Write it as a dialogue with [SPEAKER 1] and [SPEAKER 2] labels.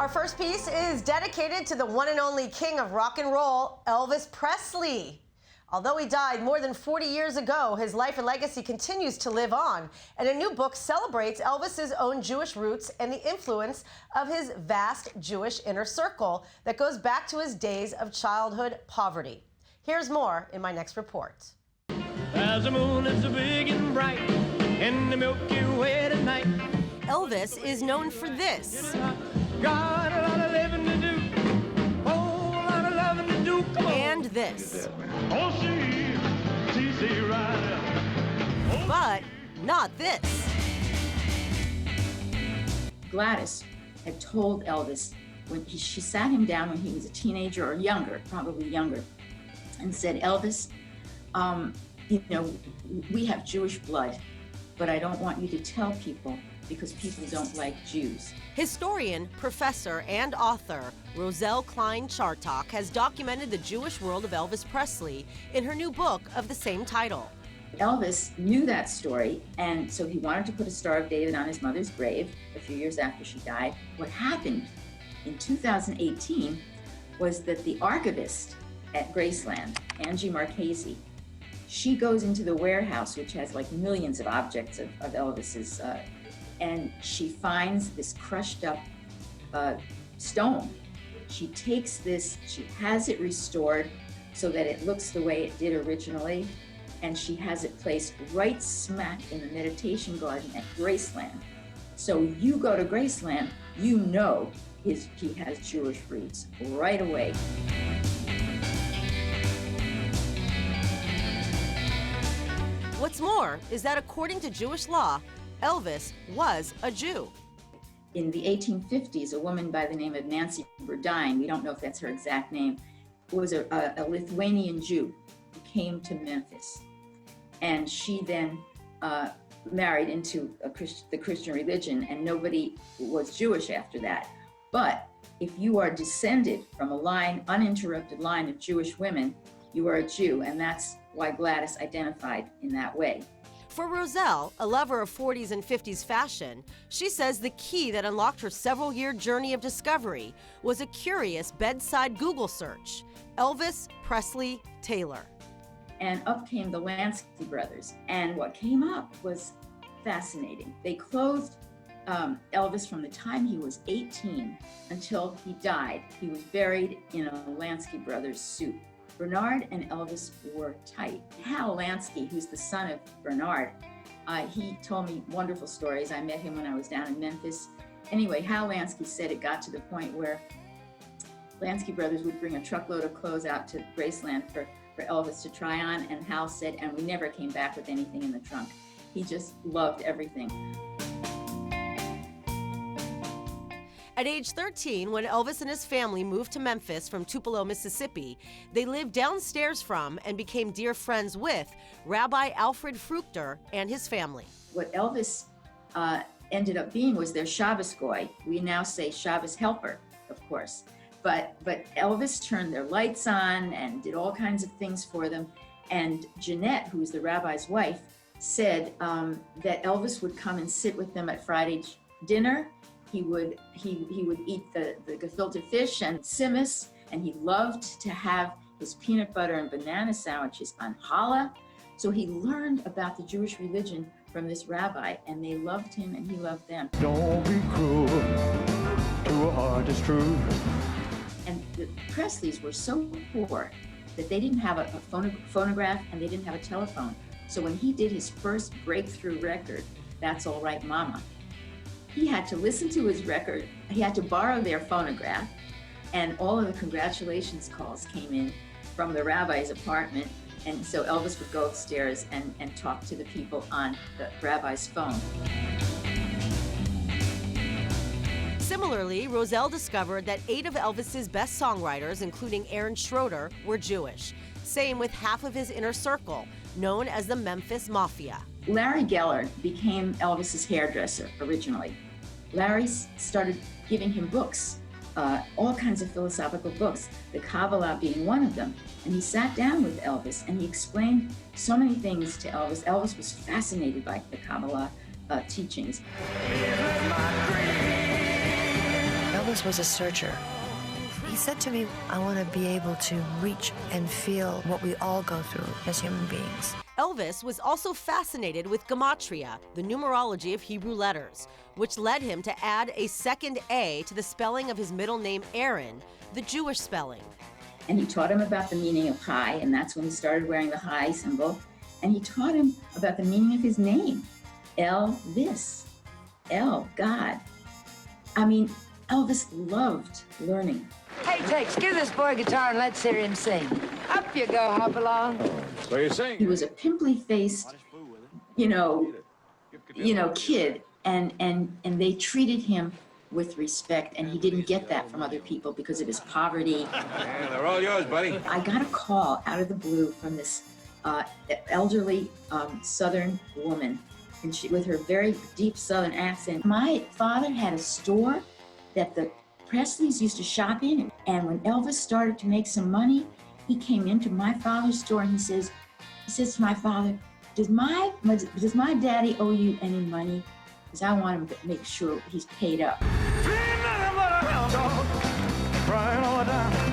[SPEAKER 1] Our first piece is dedicated to the one and only king of rock and roll, Elvis Presley. Although he died more than 40 years ago, his life and legacy continues to live on. And a new book celebrates Elvis's own Jewish roots and the influence of his vast Jewish inner circle that goes back to his days of childhood poverty. Here's more in my next report.
[SPEAKER 2] As the moon is so big and bright, in the Milky Way tonight.
[SPEAKER 1] Elvis is known for this.
[SPEAKER 2] Got a lot of living to do, whole lot of loving to do. Come on.
[SPEAKER 1] And this.
[SPEAKER 2] Oh, she's rider. Oh.
[SPEAKER 1] But not this.
[SPEAKER 3] Gladys had told Elvis, when she sat him down when he was a teenager or younger, probably younger, and said, Elvis, you know, we have Jewish blood, but I don't want you to tell people because people don't like Jews.
[SPEAKER 1] Historian, professor, and author Roselle Kline Chartock has documented the Jewish world of Elvis Presley in her new book of the same title.
[SPEAKER 3] Elvis knew that story, and so he wanted to put a Star of David on his mother's grave a few years after she died. What happened in 2018 was that the archivist at Graceland, Angie Marchese, she goes into the warehouse, which has like millions of objects of Elvis's, and she finds this crushed up stone. She takes this, she has it restored so that it looks the way it did originally, and she has it placed right smack in the meditation garden at Graceland. So you go to Graceland, you know he has Jewish roots right away.
[SPEAKER 1] What's more is that according to Jewish law, Elvis was a Jew.
[SPEAKER 3] In the 1850s, a woman by the name of Nancy Burdine, we don't know if that's her exact name, was a Lithuanian Jew who came to Memphis. And she then married into the Christian religion, and nobody was Jewish after that. But if you are descended from a line, uninterrupted line of Jewish women, you are a Jew, and that's why Gladys identified in that way.
[SPEAKER 1] For Roselle, a lover of 40s and 50s fashion, she says the key that unlocked her several-year journey of discovery was a curious bedside Google search, Elvis Presley tailor.
[SPEAKER 3] And up came the Lansky Brothers, and what came up was fascinating. They clothed Elvis from the time he was 18 until he died. He was buried in a Lansky Brothers suit. Bernard and Elvis were tight. Hal Lansky, who's the son of Bernard, he told me wonderful stories. I met him when I was down in Memphis. Anyway, Hal Lansky said it got to the point where Lansky Brothers would bring a truckload of clothes out to Graceland for Elvis to try on, and Hal said, and we never came back with anything in the trunk. He just loved everything.
[SPEAKER 1] At age 13, when Elvis and his family moved to Memphis from Tupelo, Mississippi, they lived downstairs from and became dear friends with Rabbi Alfred Fructor and his family.
[SPEAKER 3] What Elvis ended up being was their Shabbos goy. We now say Shabbos helper, of course. But Elvis turned their lights on and did all kinds of things for them. And Jeanette, who's the rabbi's wife, said that Elvis would come and sit with them at Friday dinner. He would eat the gefilte fish and simmus, and he loved to have his peanut butter and banana sandwiches on challah. So he learned about the Jewish religion from this rabbi, and they loved him and he loved them.
[SPEAKER 2] Don't be cruel to a heart is true.
[SPEAKER 3] And the Presleys were so poor that they didn't have a phonograph and they didn't have a telephone. So when he did his first breakthrough record, That's All Right Mama, he had to listen to his record, he had to borrow their phonograph, and all of the congratulations calls came in from the rabbi's apartment. And so Elvis would go upstairs and talk to the people on the rabbi's phone.
[SPEAKER 1] Similarly, Roselle discovered that 8 of Elvis's best songwriters, including Aaron Schroeder, were Jewish. Same with half of his inner circle, known as the Memphis Mafia.
[SPEAKER 3] Larry Geller became Elvis's hairdresser originally. Larry started giving him books, all kinds of philosophical books, the Kabbalah being one of them. And he sat down with Elvis and he explained so many things to Elvis. Elvis was fascinated by the Kabbalah teachings.
[SPEAKER 2] Elvis
[SPEAKER 4] Elvis was a searcher. He said to me, I want to be able to reach and feel what we all go through as human beings.
[SPEAKER 1] Elvis was also fascinated with Gematria, the numerology of Hebrew letters, which led him to add a second A to the spelling of his middle name Aaron, the Jewish spelling.
[SPEAKER 3] And he taught him about the meaning of Chai, and that's when he started wearing the Chai symbol. And he taught him about the meaning of his name, Elvis, El, God. I mean, Elvis loved learning.
[SPEAKER 5] Hey, Tex, give this boy a guitar and let's hear him sing. Up you go, hop along.
[SPEAKER 6] So you're saying
[SPEAKER 3] He was a pimply-faced, kid, and they treated him with respect, and he didn't get that from other people because of his poverty.
[SPEAKER 6] yeah, they're all yours, buddy.
[SPEAKER 3] I got a call out of the blue from this elderly Southern woman, and she, with her very deep Southern accent. My father had a store that the Presleys used to shop in, and when Elvis started to make some money, he came into my father's store and he says to my father, does my daddy owe you any money? Because I want him to make sure he's paid up.
[SPEAKER 2] Crying all the time.